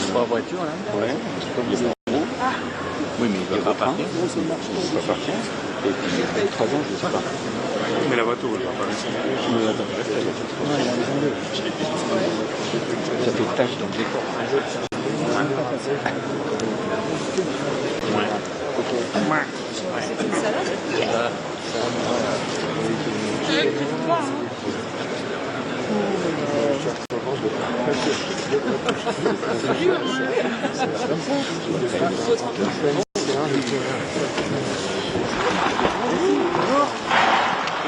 Trois voitures là. Ouais, oui, mais il va pas partir. Il va pas partir. Et puis, il y a 3 ans, je ne sais pas. Mais la voiture, elle va pas rester. Ça fait tache dans le décor. C'est une salade.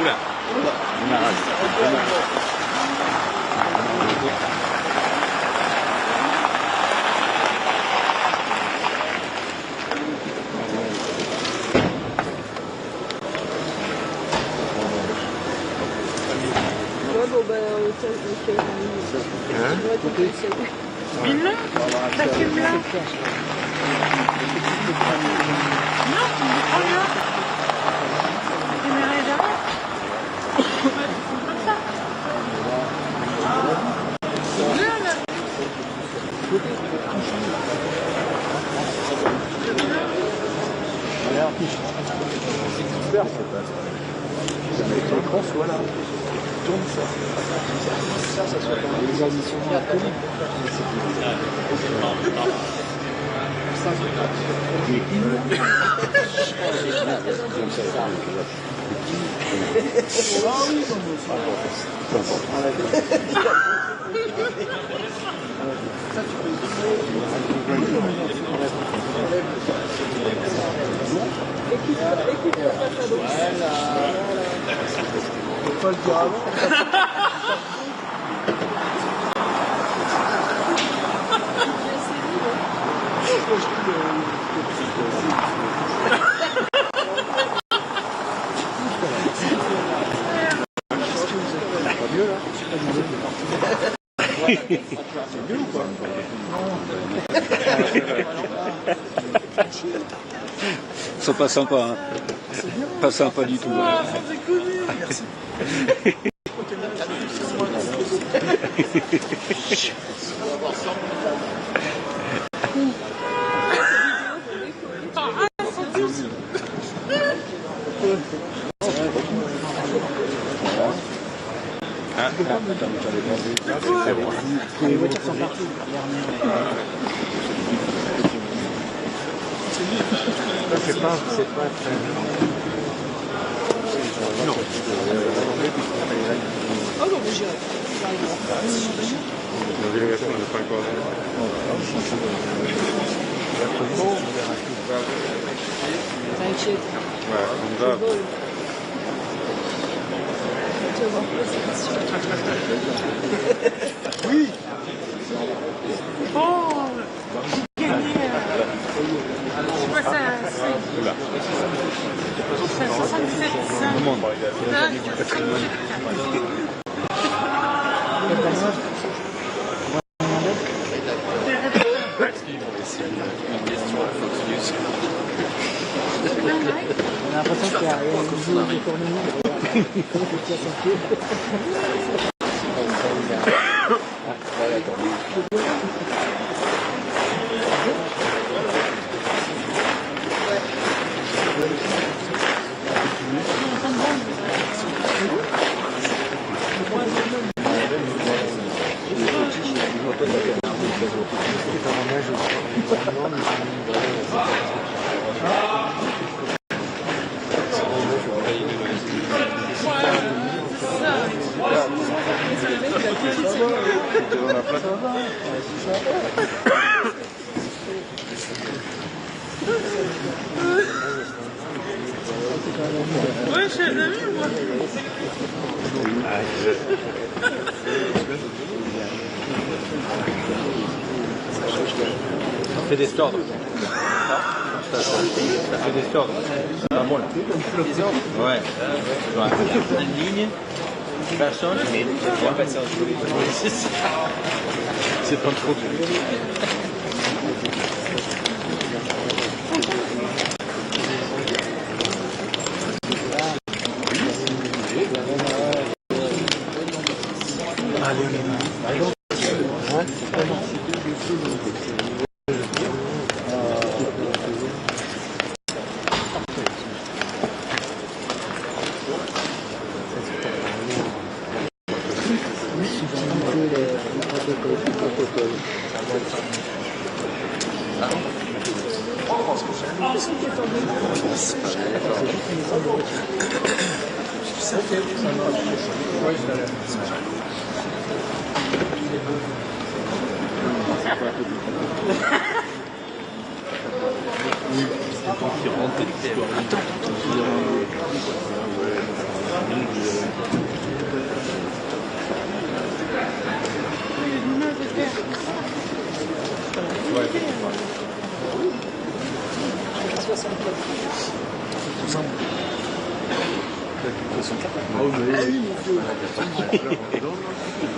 Oula. Bon, ben, Mille ça fume là. Non, oh là. Tu n'aurais jamais. Comme ça. François là, tourne ça. Ça soit dans les additions de la commune. Pas le dire avant. Ils sont pas sympas, hein. Pas sympas du tout. Hein. Merci. Les voitures sont parties. C'est pas très... Non. oh non, mais j'irai. La délégation n'est pas encore. T'inquiète. Ouais, on va. Tu vas voir, c'est sûr. Oui. Oh, j'ai gagné. C'est quoi ça? Oula. 67, ça. On a l'impression qu'il y a une vidéo d'économie. Ouais, je suis un ami, moi. Ça fait des stores. Ça fait des stores. C'est pas bon là. Ouais. Une ligne. Personne. Mais c'est pas trop. Allez, on y va. Ouais.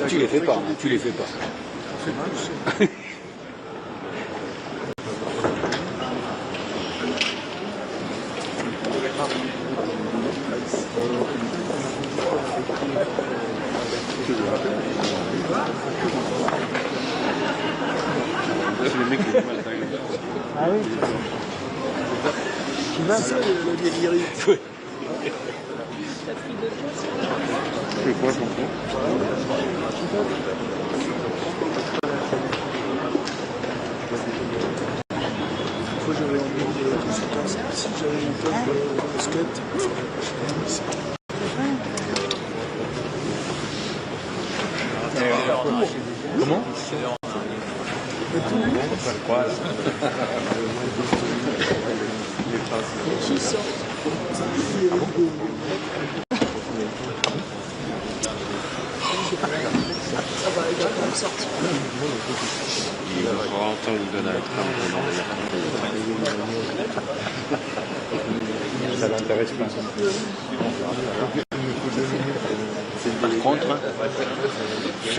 Tu les fais pas, tu les fais pas. C'est les mecs qui ont mal à t'arriver. Ah oui. Tu vas ça, le délire. C'est quoi, je comprends? Fois j'avais envie de conséquences. Si j'avais une top skate, Comment? Il va falloir entendre une donne à la trame. Ça l'intéresse pas. Par contre, Je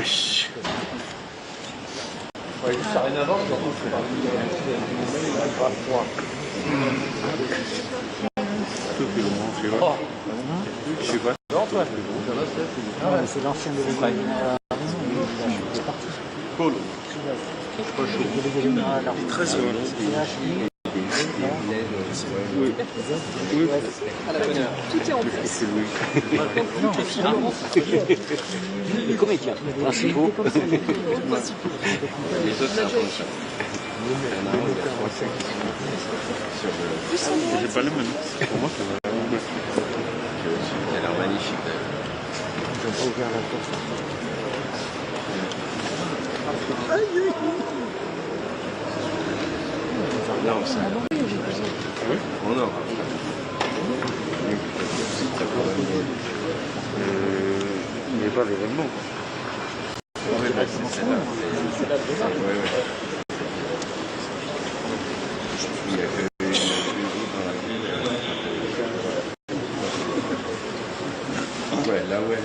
sais pas. c'est l'ancien de l'Ukraine. Paul. Très Oui. Oui. Tout est en place. les comédiens principaux. Les autres, c'est un peu ça. J'ai pas le même. Pour moi, c'est vraiment bien. Elle a l'air magnifique. Ils n'ont pas ouvert la porte. Non, c'est... Oui, on a. Il n'y a pas l'événement. Oui, c'est là. Il y a que une route dans la ville. Ouais, là où elle est.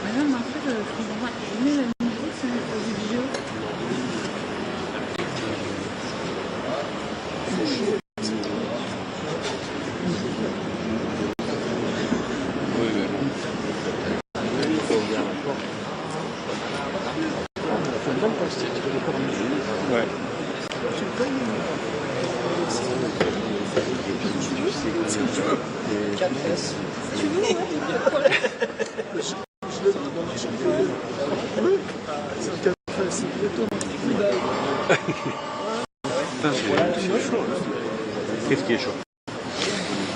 Madame, en fait, je comprends pas. Je mets la musique, c'est une vidéo. Oui, mais bon. Il faut ouvrir la porte. Ouais. C'est chaud. Qu'est-ce qui est chaud?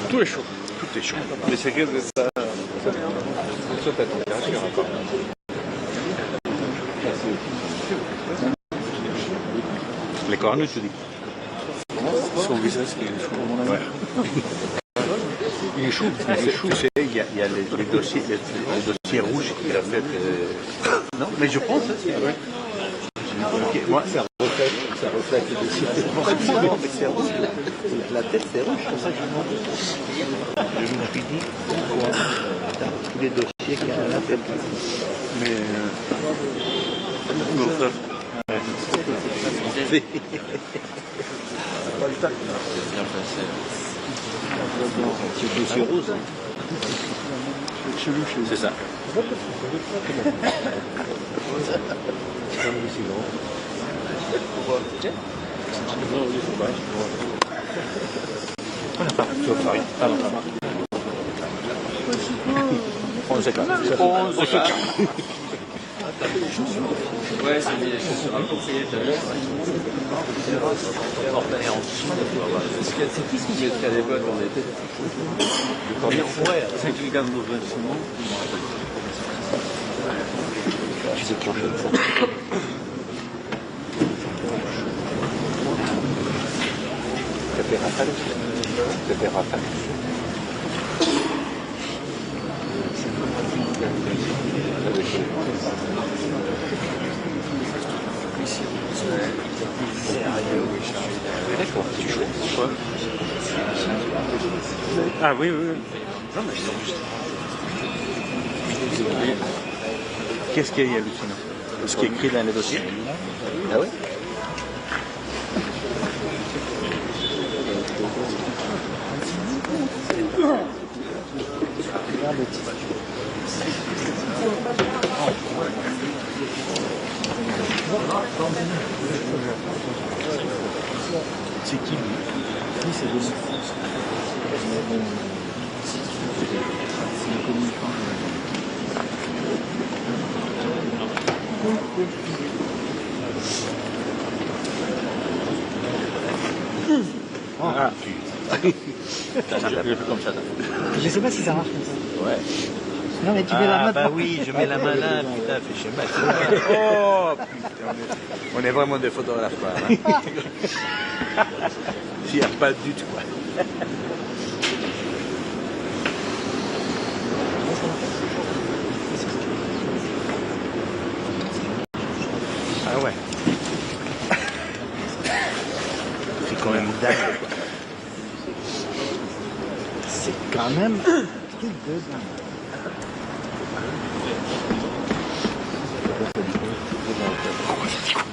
Tout est chaud. Tout est chaud. Mais c'est que ça. Sur ta température encore. Les cornues, tu dis? Son visage, il est chaud. Ouais. Il est chaud. Il est chaud. Tu sais, il y a les dossiers, les dossiers rouges qu'il a fait. Non, mais je pense. Ouais. Okay. Moi, ça reflète le dossier. Non, mais c'est rouge. La tête, c'est rouge. C'est pour ça que je me suis dit, pourquoi tous les dossiers vérifier qu'il y a la tête. Mais... non, ça... Pas le tac. Bien passé. C'est dossier rose. C'est ça. On sait pas. Ouais, c'est bien. C'est qui ce qui met à l'époque on était le premier ouais, c'est que les gars nous rejoignent souvent. Tu sais plancher de ça. Café Rafale. Café Rafale. D'accord, tu choisis quoi? Ah oui, oui, oui. Non, mais c'est juste. Qu'est-ce qu'il y a hallucinant? Ce qui est écrit dans les dossiers? Ah oui? C'est qui lui? Oui, c'est Denis. C'est le communicant. Ah, comme ça. Je sais pas si ça marche comme ça. Ouais. Non, mais tu mets la main bah devant. oui, je mets la main là, putain, fais schéma. Oh, putain, on est vraiment des photographes, quoi. Hein. S'il n'y a pas du tout. Ah ouais. C'est quand même dingue, quoi. C'est quand même un truc de dingue.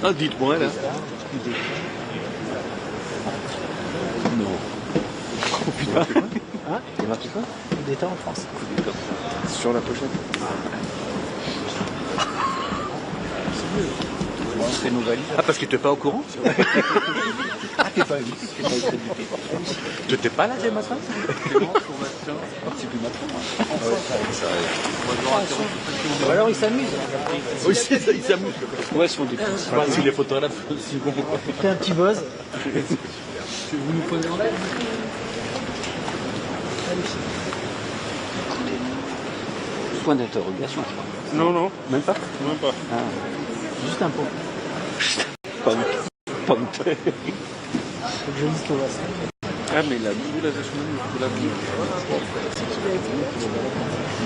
Ah, dites-moi là. Non. Oh putain. Hein? Il y a marqué quoi? Coup d'État en France. Sur la pochette. C'est nos valises. Ah, parce que tu n'es pas au courant? Ah, t'es pas vu. Tu n'étais pas là dès matin? C'est plus matin. Ou alors il s'amuse. Oui, c'est ça, ils s'amusent. Ouais, ils sont des petits. Si les photographes, c'est bon. Fais un petit buzz. Vous nous posez en l'air? Point d'interrogation. Non, non, Même pas? même pas. Juste un pot. Pomme. Faut que je lise le reste. Ah, mais la boule, la semaine, il faut la boule.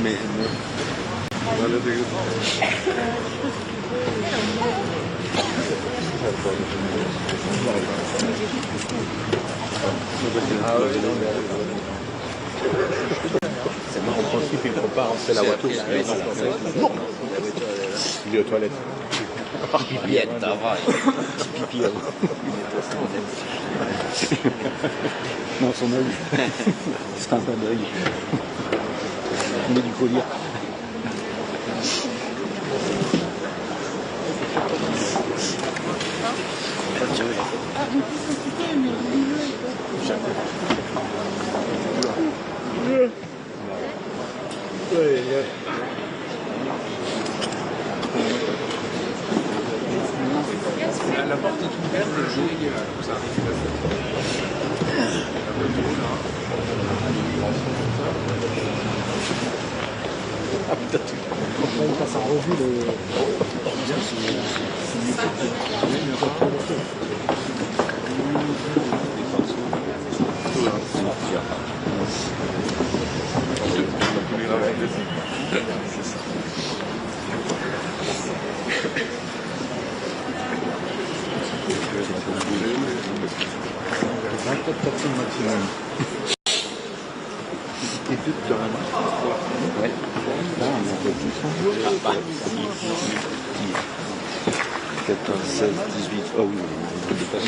Mais... Voilà, C'est bon, en principe, il ne faut pas rentrer la voiture. Non. Il est aux toilettes. Pipiette, ça va. Pipi, Non, son œil. C'est un tas d'œil. On met du collier. La porte est ouverte et le jeu est ça arrive. Ah putain, tu Après, il passe en revue les... maximum. Et tout, tu as un... Ouais. 14, 16, 18. Oh oui,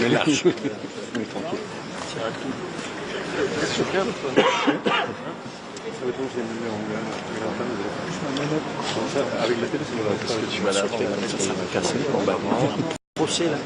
Mais lâche. oui, tranquille. Avec la télé, Parce que tu vas l'avoir, ça va casser. On va avoir un procès là.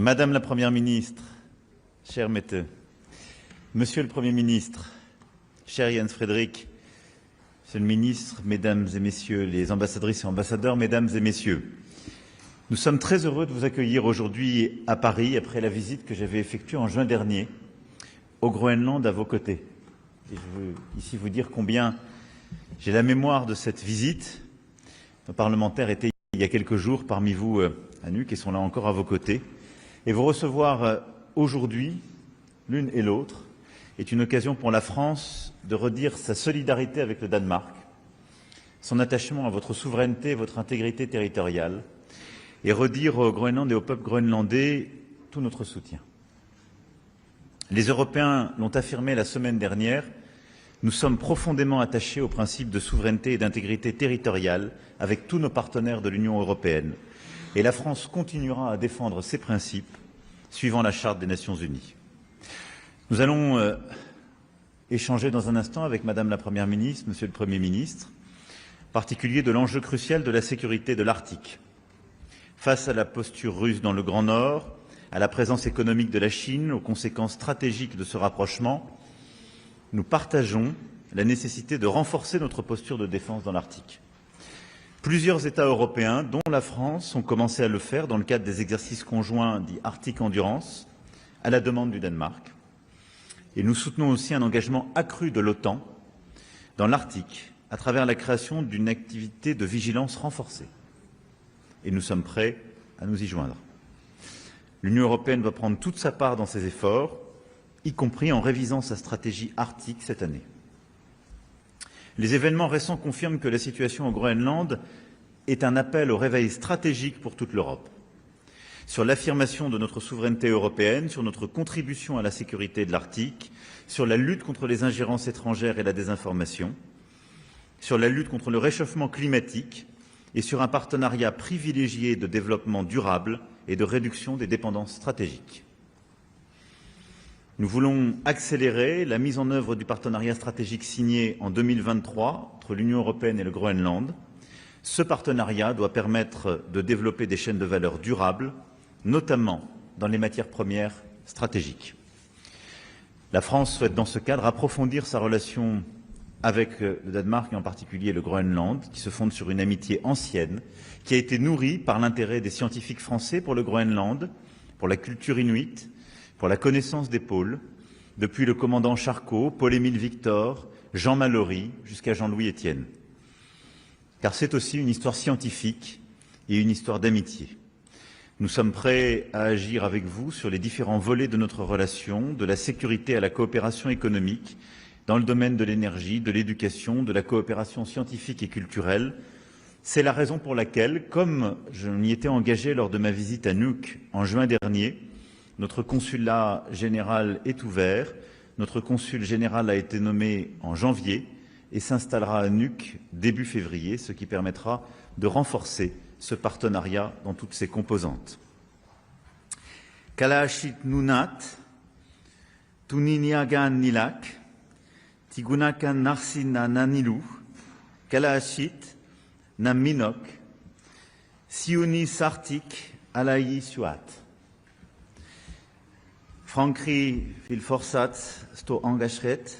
Madame la Première ministre, chère Mette, Monsieur le Premier ministre, cher Jens Frederik, Monsieur le ministre, Mesdames et Messieurs les ambassadrices et ambassadeurs, Mesdames et Messieurs, nous sommes très heureux de vous accueillir aujourd'hui à Paris après la visite que j'avais effectuée en juin dernier au Groenland à vos côtés. Et je veux ici vous dire combien j'ai la mémoire de cette visite. Nos parlementaires étaient il y a quelques jours parmi vous à Nuuk et sont là encore à vos côtés. Et vous recevoir aujourd'hui, l'une et l'autre, est une occasion pour la France de redire sa solidarité avec le Danemark, son attachement à votre souveraineté et votre intégrité territoriale, et redire au Groenland et au peuple groenlandais tout notre soutien. Les Européens l'ont affirmé la semaine dernière, nous sommes profondément attachés au principe de souveraineté et d'intégrité territoriale avec tous nos partenaires de l'Union européenne. Et la France continuera à défendre ces principes suivant la Charte des Nations Unies. Nous allons échanger dans un instant avec Madame la Première ministre, Monsieur le Premier ministre, en particulier de l'enjeu crucial de la sécurité de l'Arctique. Face à la posture russe dans le Grand Nord, à la présence économique de la Chine, aux conséquences stratégiques de ce rapprochement, nous partageons la nécessité de renforcer notre posture de défense dans l'Arctique. Plusieurs États européens, dont la France, ont commencé à le faire dans le cadre des exercices conjoints dits Arctic Endurance, à la demande du Danemark. Et nous soutenons aussi un engagement accru de l'OTAN dans l'Arctique, à travers la création d'une activité de vigilance renforcée. Et nous sommes prêts à nous y joindre. L'Union européenne doit prendre toute sa part dans ces efforts, y compris en révisant sa stratégie arctique cette année. Les événements récents confirment que la situation au Groenland est un appel au réveil stratégique pour toute l'Europe, sur l'affirmation de notre souveraineté européenne, sur notre contribution à la sécurité de l'Arctique, sur la lutte contre les ingérences étrangères et la désinformation, sur la lutte contre le réchauffement climatique et sur un partenariat privilégié de développement durable et de réduction des dépendances stratégiques. Nous voulons accélérer la mise en œuvre du partenariat stratégique signé en 2023 entre l'Union européenne et le Groenland. Ce partenariat doit permettre de développer des chaînes de valeur durables, notamment dans les matières premières stratégiques. La France souhaite dans ce cadre approfondir sa relation avec le Danemark et en particulier le Groenland, qui se fonde sur une amitié ancienne, qui a été nourrie par l'intérêt des scientifiques français pour le Groenland, pour la culture inuite, pour la connaissance des pôles, depuis le commandant Charcot, Paul-Émile Victor, Jean Mallory, jusqu'à Jean-Louis Étienne. Car c'est aussi une histoire scientifique et une histoire d'amitié. Nous sommes prêts à agir avec vous sur les différents volets de notre relation, de la sécurité à la coopération économique, dans le domaine de l'énergie, de l'éducation, de la coopération scientifique et culturelle. C'est la raison pour laquelle, comme je m'y étais engagé lors de ma visite à Nuuk en juin dernier, notre consulat général est ouvert. Notre consul général a été nommé en janvier et s'installera à Nuuk début février, ce qui permettra de renforcer ce partenariat dans toutes ses composantes. Kalashit Nunat, Tuniniagan Nilak, Tigunakan Narsina Nanilu, Kalashit Naminok, Siuni Sartik Alayi Suat. Frankrig vil fortsatt stå engasjert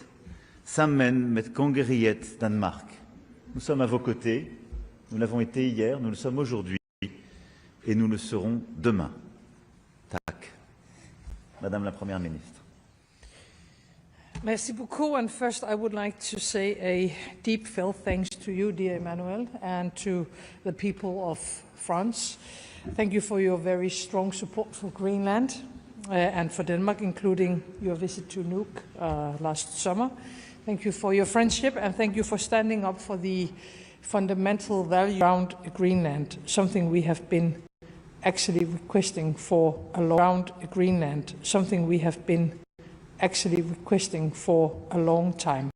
sammen med kongeriket Danemark. Nous sommes à vos côtés, nous l'avons été hier, nous le sommes aujourd'hui et nous le serons demain. Tak. Madame la Première ministre. Merci beaucoup. And first, I would like to say a deep felt thanks to you, dear Emmanuel, and to the people of France. Thank you for your very strong support for Greenland and for Denmark, including your visit to Nuuk last summer. Thank you for your friendship, and thank you for standing up for the fundamental value around Greenland, something we have been actually requesting for a long time.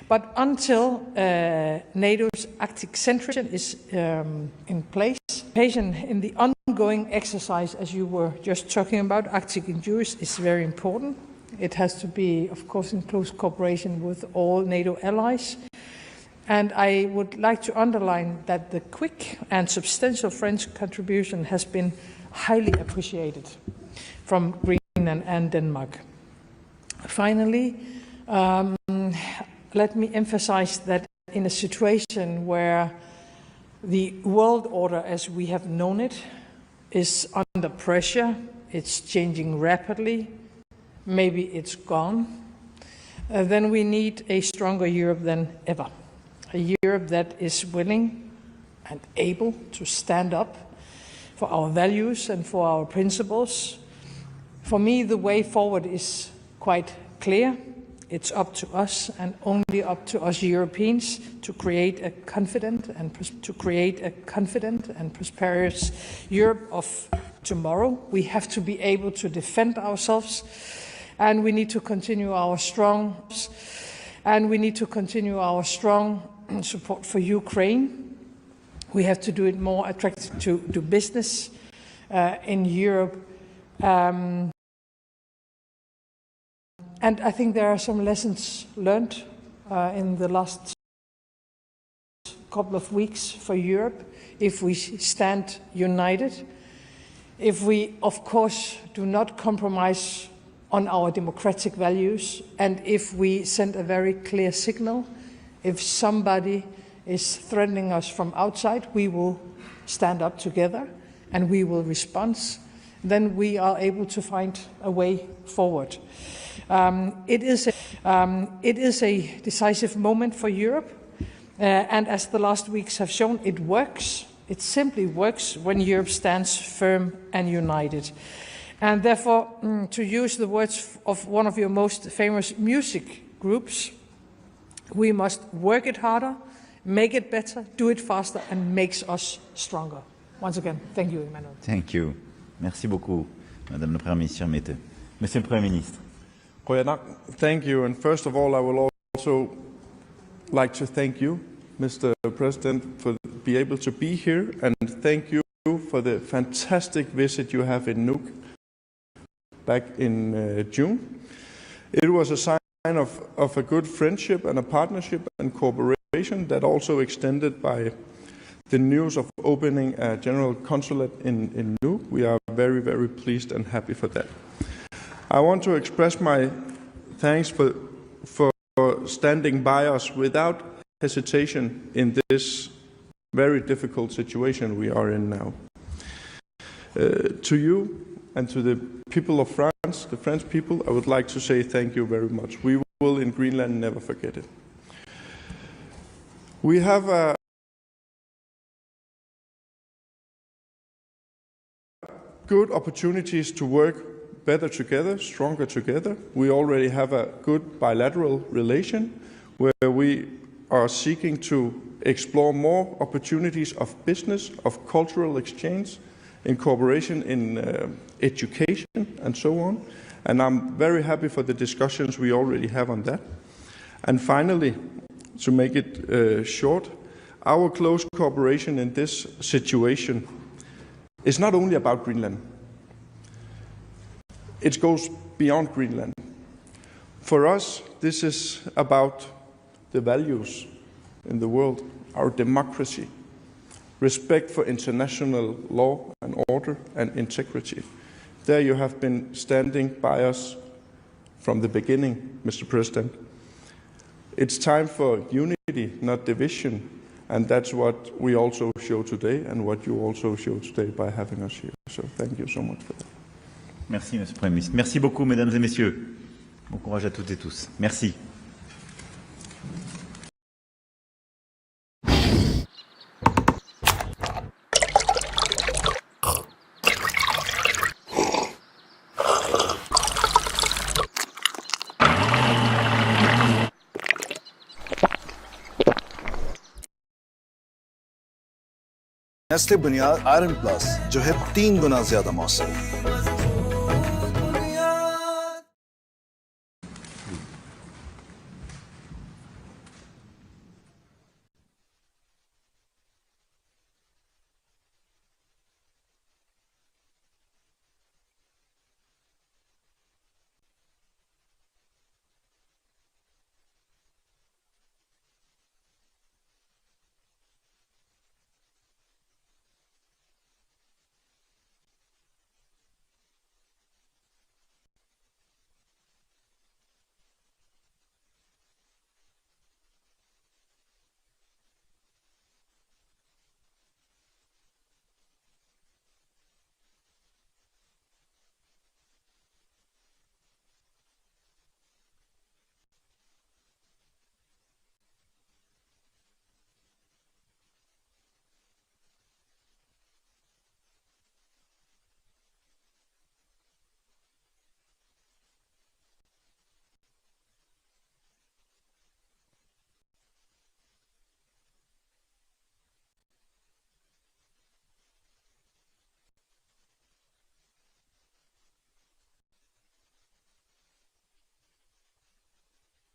But until NATO's Arctic centrism is in place, in the ongoing exercise, as you were just talking about, Arctic Endurance is very important. It has to be, of course, in close cooperation with all NATO allies. And I would like to underline that the quick and substantial French contribution has been highly appreciated. from Greenland and Denmark. Finally, let me emphasize that in a situation where the world order as we have known it is under pressure, it's changing rapidly, maybe it's gone, then we need a stronger Europe than ever. A Europe that is willing and able to stand up for our values and for our principles. For me, the way forward is quite clear. It's up to us and only up to us Europeans to create a confident and prosperous Europe of tomorrow. We have to be able to defend ourselves, and we need to continue our strong support for Ukraine. We have to do it more attractive to do business in Europe. And I think there are some lessons learned in the last couple of weeks for Europe. If we stand united, if we, of course, do not compromise on our democratic values, and if we send a very clear signal, if somebody is threatening us from outside, we will stand up together and we will respond. Then we are able to find a way forward. It is a decisive moment for Europe, and as the last weeks have shown, it works. It simply works when Europe stands firm and united. And therefore, to use the words of one of your most famous music groups, we must work it harder, make it better, do it faster, and makes us stronger. Once again, thank you, Emmanuel. Thank you. Merci beaucoup, Madame la Première ministre Mette. Monsieur le Premier ministre. Thank you. And first of all, I will also like to thank you, Mr. President, for being able to be here, and thank you for the fantastic visit you have in Nuuk back in June. It was a sign of a good friendship and a partnership and cooperation that also extended by the news of opening a general consulate in Nuuk. We are very, very pleased and happy for that. I want to express my thanks for standing by us without hesitation in this very difficult situation we are in now. To you and to the people of France, the French people, I would like to say thank you very much. We will in Greenland never forget it. We have good opportunities to work better together, stronger together. We already have a good bilateral relation where we are seeking to explore more opportunities of business, of cultural exchange, in cooperation in education and so on. And I'm very happy for the discussions we already have on that. And finally, to make it short, our close cooperation in this situation is not only about Greenland. It goes beyond Greenland. For us, this is about the values in the world, our democracy, respect for international law and order and integrity. There you have been standing by us from the beginning, Mr. President. It's time for unity, not division, and that's what we also show today and what you also show today by having us here. So thank you so much for that. Merci, Monsieur le Premier ministre. Merci beaucoup, Mesdames et Messieurs. Bon courage à toutes et tous. Merci. Nestle बुनियाद iron plus जो है 3 गुना ज्यादा मौसमी